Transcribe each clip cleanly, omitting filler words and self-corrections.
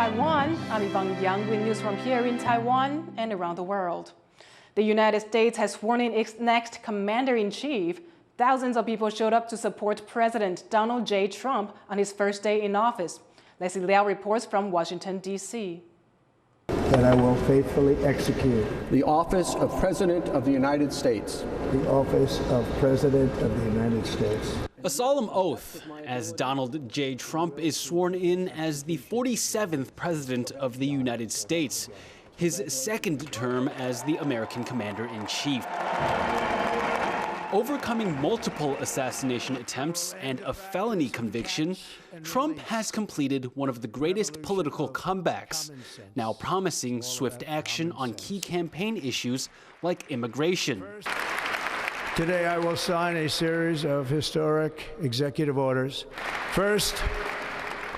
Taiwan. I'm Yvonne with news from here in Taiwan and around the world. The United States has sworn in its next commander-in-chief. Thousands of people showed up to support President Donald J. Trump on his first day in office. Leslie Liao reports from Washington, D.C. That I will faithfully execute the office of President of the United States. The office of President of the United States. A solemn oath as Donald J. Trump is sworn in as the 47th President of the United States, his second term as the American Commander-in-Chief. Overcoming multiple assassination attempts and a felony conviction, Trump has completed one of the greatest political comebacks, now promising swift action on key campaign issues like immigration. Today I will sign a series of historic executive orders. First,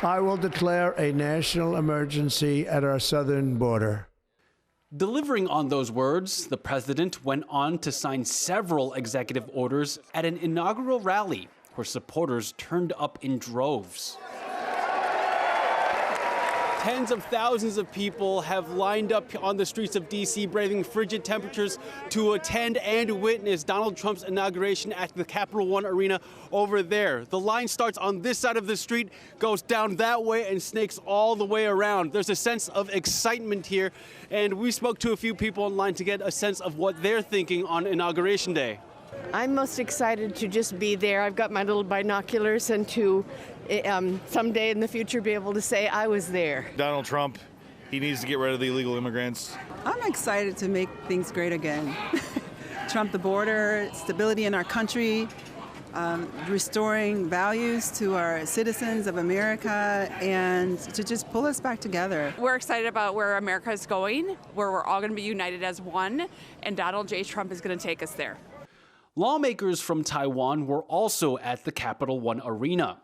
I will declare a national emergency at our southern border. Delivering on those words, the president went on to sign several executive orders at an inaugural rally where supporters turned up in droves. Tens of thousands of people have lined up on the streets of D.C., braving frigid temperatures to attend and witness Donald Trump's inauguration at the Capital One Arena over there. The line starts on this side of the street, goes down that way, and snakes all the way around. There's a sense of excitement here, and we spoke to a few people online to get a sense of what they're thinking on Inauguration Day. I'm most excited to just be there. I've got my little binoculars and to someday in the future be able to say I was there. Donald Trump, he needs to get rid of the illegal immigrants. I'm excited to make things great again. Trump the border, stability in our country, restoring values to our citizens of America, and to just pull us back together. We're excited about where America is going, where we're all going to be united as one, and Donald J. Trump is going to take us there. Lawmakers from Taiwan were also at the Capital One Arena,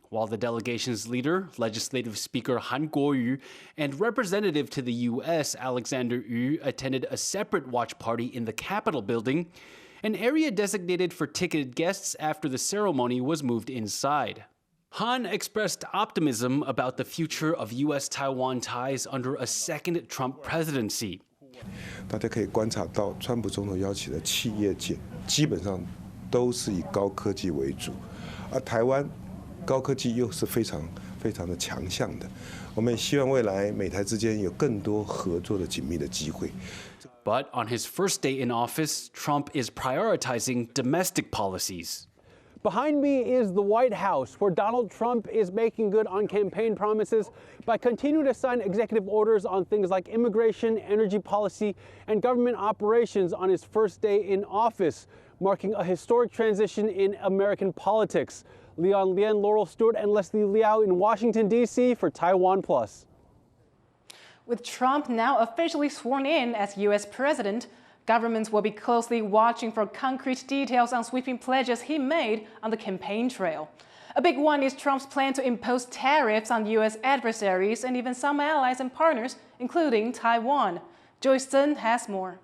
while the delegation's leader, Legislative Speaker Han Kuo-yu, and Representative to the U.S., Alexander Yu, attended a separate watch party in the Capitol building, an area designated for ticketed guests after the ceremony was moved inside. Han expressed optimism about the future of U.S.-Taiwan ties under a second Trump presidency. 大家可以观察到，川普总统邀请的企业界基本上都是以高科技为主，而台湾高科技又是非常的强项的。我们也希望未来美台之间有更多合作的紧密的机会。But on his first day in office, Trump is prioritizing domestic policies. Behind me is the White House, where Donald Trump is making good on campaign promises by continuing to sign executive orders on things like immigration, energy policy, and government operations on his first day in office, marking a historic transition in American politics. Leon Lien, Laurel Stewart, and Leslie Liao in Washington, D.C. for TaiwanPlus. With Trump now officially sworn in as U.S. president, governments will be closely watching for concrete details on sweeping pledges he made on the campaign trail. A big one is Trump's plan to impose tariffs on U.S. adversaries and even some allies and partners, including Taiwan. Joyce Zhen has more.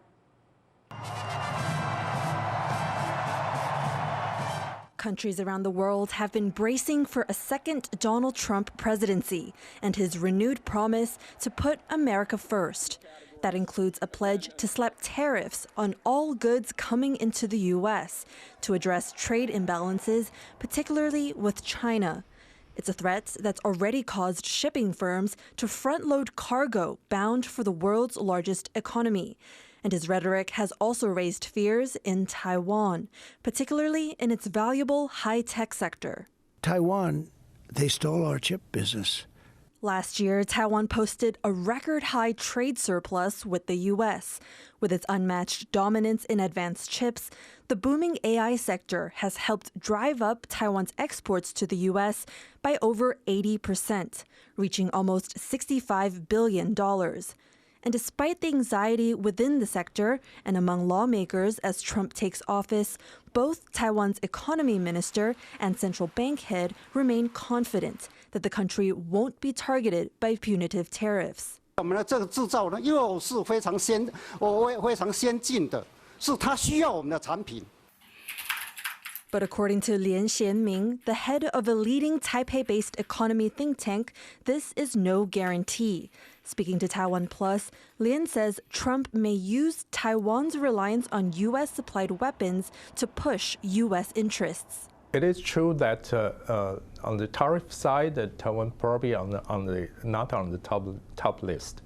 Countries around the world have been bracing for a second Donald Trump presidency and his renewed promise to put America first. That includes a pledge to slap tariffs on all goods coming into the U.S. to address trade imbalances, particularly with China. It's a threat that's already caused shipping firms to front-load cargo bound for the world's largest economy. And his rhetoric has also raised fears in Taiwan, particularly in its valuable high-tech sector. Taiwan, they stole our chip business. Last year, Taiwan posted a record-high trade surplus with the U.S. With its unmatched dominance in advanced chips, the booming AI sector has helped drive up Taiwan's exports to the U.S. by over 80%, reaching almost $65 billion. And despite the anxiety within the sector and among lawmakers as Trump takes office, both Taiwan's economy minister and central bank head remain confident that the country won't be targeted by punitive tariffs. 我们的这个制造呢，又是非常先进的，是它需要我们的产品。But according to Lian Xianming, the head of a leading Taipei-based economy think tank, this is no guarantee. Speaking to TaiwanPlus, Lian says Trump may use Taiwan's reliance on U.S.-supplied weapons to push U.S. interests. It is true that on the tariff side, Taiwan probably not on the top list.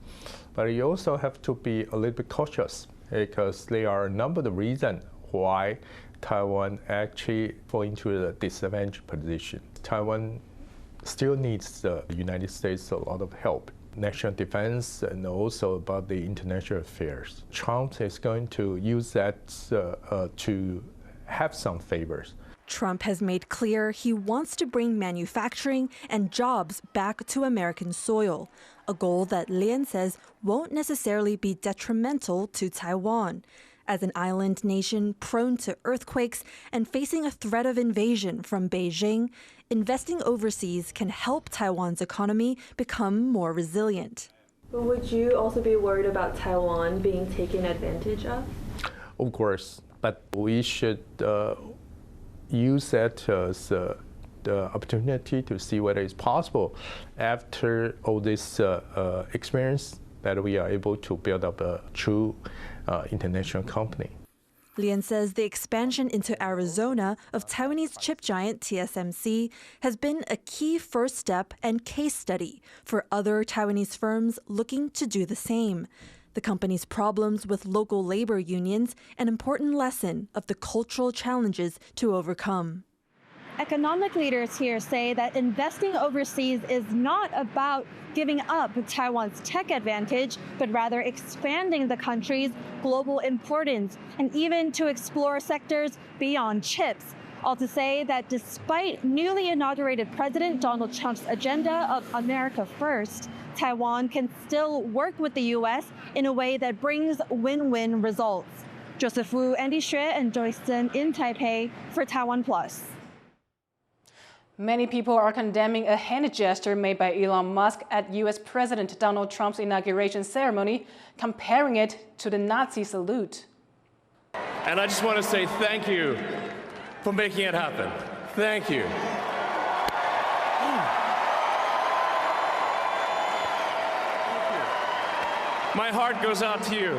But you also have to be a little bit cautious because there are a number of reasons why Taiwan actually fall into the disadvantaged position. Taiwan still needs the United States a lot of help. National defense and also about the international affairs. Trump is going to use that to have some favors. Trump has made clear he wants to bring manufacturing and jobs back to American soil, a goal that Lian says won't necessarily be detrimental to Taiwan. As an island nation prone to earthquakes and facing a threat of invasion from Beijing, investing overseas can help Taiwan's economy become more resilient. But would you also be worried about Taiwan being taken advantage of? Of course, but we should use that as the opportunity to see whether it's possible after all this experience that we are able to build up a true international company. Lian says the expansion into Arizona of Taiwanese chip giant TSMC has been a key first step and case study for other Taiwanese firms looking to do the same. The company's problems with local labor unions, an important lesson of the cultural challenges to overcome. Economic leaders here say that investing overseas is not about giving up Taiwan's tech advantage, but rather expanding the country's global importance and even to explore sectors beyond chips. All to say that despite newly inaugurated President Donald Trump's agenda of America First, Taiwan can still work with the U.S. in a way that brings win-win results. Joseph Wu, Andy Xue, and Joyce Zhen in Taipei for TaiwanPlus. Many people are condemning a hand gesture made by Elon Musk at U.S. President Donald Trump's inauguration ceremony, comparing it to the Nazi salute. And I just want to say thank you for making it happen. Thank you. My heart goes out to you.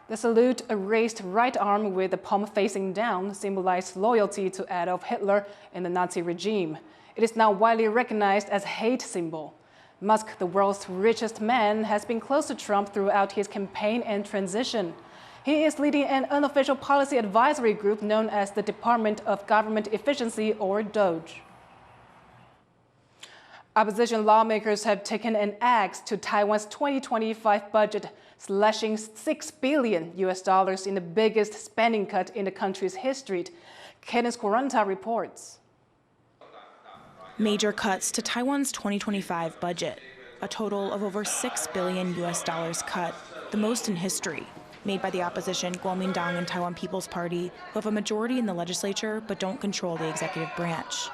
The salute, a raised right arm with the palm facing down, symbolized loyalty to Adolf Hitler and the Nazi regime. It is now widely recognized as a hate symbol. Musk, the world's richest man, has been close to Trump throughout his campaign and transition. He is leading an unofficial policy advisory group known as the Department of Government Efficiency, or DOGE. Opposition lawmakers have taken an axe to Taiwan's 2025 budget, slashing $6 billion in the biggest spending cut in the country's history. Cadence Quaranta reports. Major cuts to Taiwan's 2025 budget, a total of over $6 billion cut, the most in history, made by the opposition Kuomintang and Taiwan People's Party, who have a majority in the legislature but don't control the executive branch.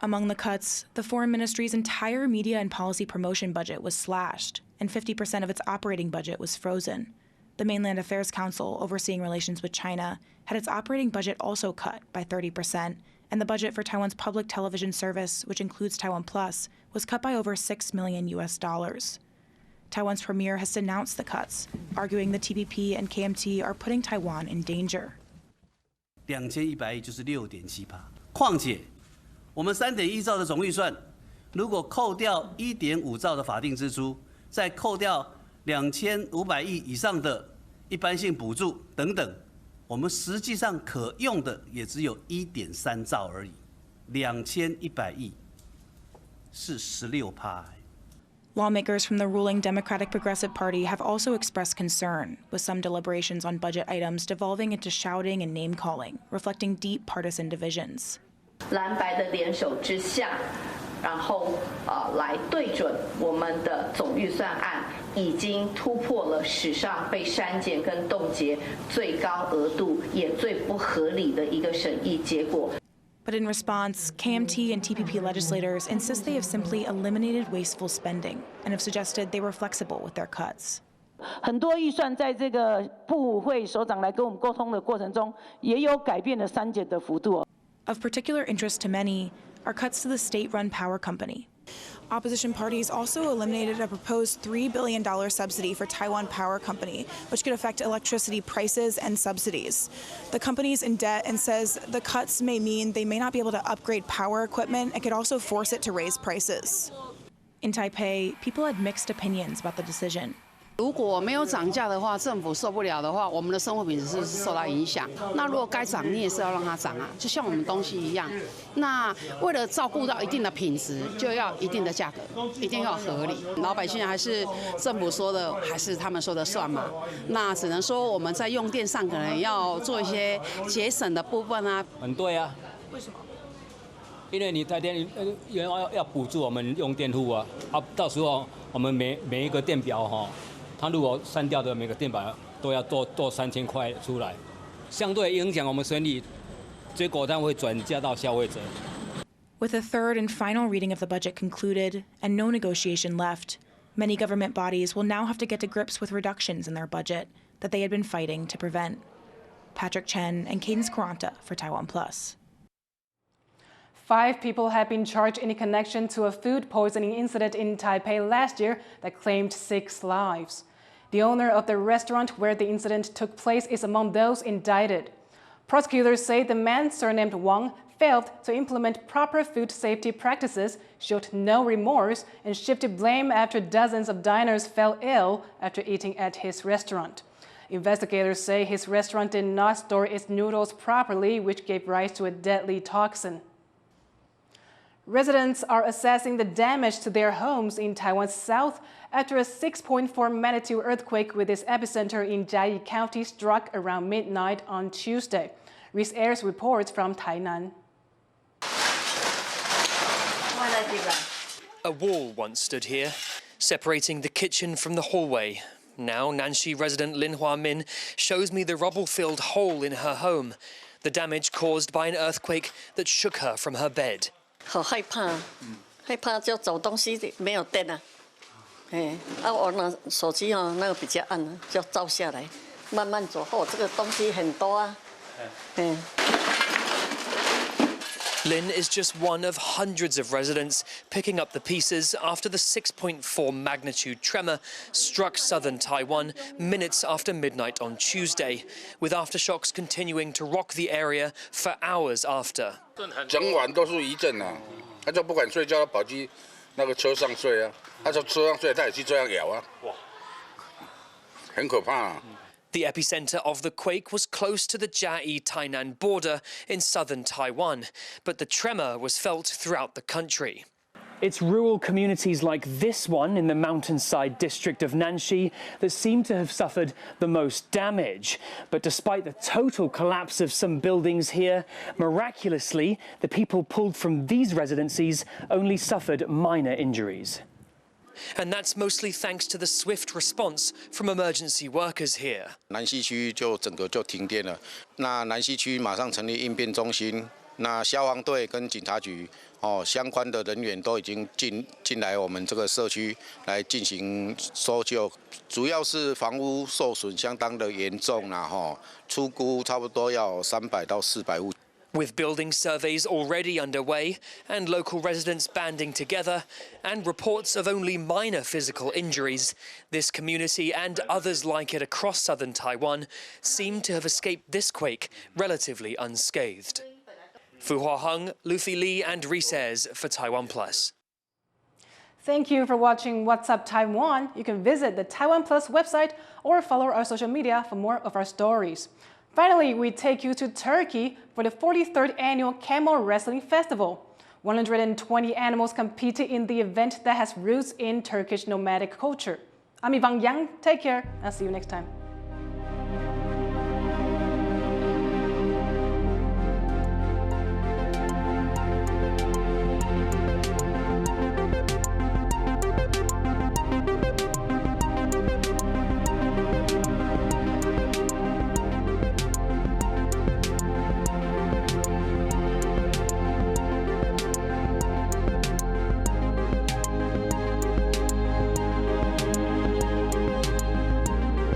Among the cuts, the Foreign Ministry's entire media and policy promotion budget was slashed, and 50% of its operating budget was frozen. The Mainland Affairs Council, overseeing relations with China, had its operating budget also cut by 30%, and the budget for Taiwan's public television service, which includes TaiwanPlus, was cut by over $6 million. Taiwan's premier has denounced the cuts, arguing the TPP and KMT are putting Taiwan in danger. 2100亿就是6.7%，况且我们3.1兆的总预算，如果扣掉1.5兆的法定支出，再扣掉2500亿以上的一般性补助等等，我们实际上可用的也只有1.3兆而已，2100亿是16%。Lawmakers from the ruling Democratic Progressive Party have also expressed concern, with some deliberations on budget items devolving into shouting and name-calling, reflecting deep partisan divisions. 蓝白的联手之下，然后来对准我们的总预算案，已经突破了史上被删减跟冻结最高额度也最不合理的一个审议结果。 But in response, KMT and TPP legislators insist they have simply eliminated wasteful spending and have suggested they were flexible with their cuts. 很多预算在这个部会首长来跟我们沟通的过程中，也有改变了删减的幅度。Of particular interest to many are cuts to the state-run power company. Opposition parties also eliminated a proposed $3 billion subsidy for Taiwan Power Company, which could affect electricity prices and subsidies. The company's in debt and says the cuts may mean they may not be able to upgrade power equipment and could also force it to raise prices. In Taipei, people had mixed opinions about the decision. 如果没有涨价的话，政府受不了的话，我们的生活品质是受到影响。那如果该涨，你也是要让它涨啊，就像我们东西一样。那为了照顾到一定的品质，就要一定的价格，一定要合理。老百姓还是政府说的，还是他们说的算嘛？那只能说我们在用电上可能要做一些节省的部分啊。很对啊。为什么？因为你台电要补助我们用电户啊，到时候我们每一个电表哈。他如果删掉的每个电表都要多3000块出来，相对影响我们生意，结果它会转嫁到消费者。With the third and final reading of the budget concluded and no negotiation left, many government bodies will now have to get to grips with reductions in their budget that they had been fighting to prevent. Patrick Chen and Cadence Quaranta for TaiwanPlus. 5 people have been charged in connection to a food poisoning incident in Taipei last year that claimed 6 lives. The owner of the restaurant where the incident took place is among those indicted. Prosecutors say the man, surnamed Wang, failed to implement proper food safety practices, showed no remorse, and shifted blame after dozens of diners fell ill after eating at his restaurant. Investigators say his restaurant did not store its noodles properly, which gave rise to a deadly toxin. Residents are assessing the damage to their homes in Taiwan's south after a 6.4 magnitude earthquake with its epicenter in Jiayi County struck around midnight on Tuesday. Reese Ayers reports from Tainan. A wall once stood here, separating the kitchen from the hallway. Now Nanxi resident Lin Hua-min shows me the rubble-filled hole in her home, the damage caused by an earthquake that shook her from her bed. 好害怕，害怕就走东西没有电啊，我拿手机那个比较暗啊，就照下来，慢慢走。这个东西很多啊，Lin is just one of hundreds of residents picking up the pieces after the 6.4 magnitude tremor struck southern Taiwan minutes after midnight on Tuesday, with aftershocks continuing to rock the area for hours after. 整晚都是余震啊，他就不敢睡觉，跑去那个车上睡啊，他从车上睡，他也去这样摇啊，很可怕啊。 The epicenter of the quake was close to the Jiayi-Tainan border in southern Taiwan, but the tremor was felt throughout the country. It's rural communities like this one in the mountainside district of Nanxi that seem to have suffered the most damage. But despite the total collapse of some buildings here, miraculously, the people pulled from these residencies only suffered minor injuries. And that's mostly thanks to the swift response from emergency workers here. 南西区就整个就停电了，那南西区马上成立应变中心，那消防队跟警察局相关的人员都已经进来我们这个社区来进行搜救，主要是房屋受损相当的严重啦，初估差不多要300到400户。 With building surveys already underway and local residents banding together and reports of only minor physical injuries, this community and others like it across southern Taiwan seem to have escaped this quake relatively unscathed. Fu Huaheng, Lucy Li and Reese Ayers for TaiwanPlus. Thank you for watching What's Up Taiwan. You can visit the TaiwanPlus website or follow our social media for more of our stories. Finally, we take you to Turkey for the 43rd annual Camel Wrestling Festival. 120 animals competed in the event that has roots in Turkish nomadic culture. I'm Yvonne Yang. Take care and see you next time.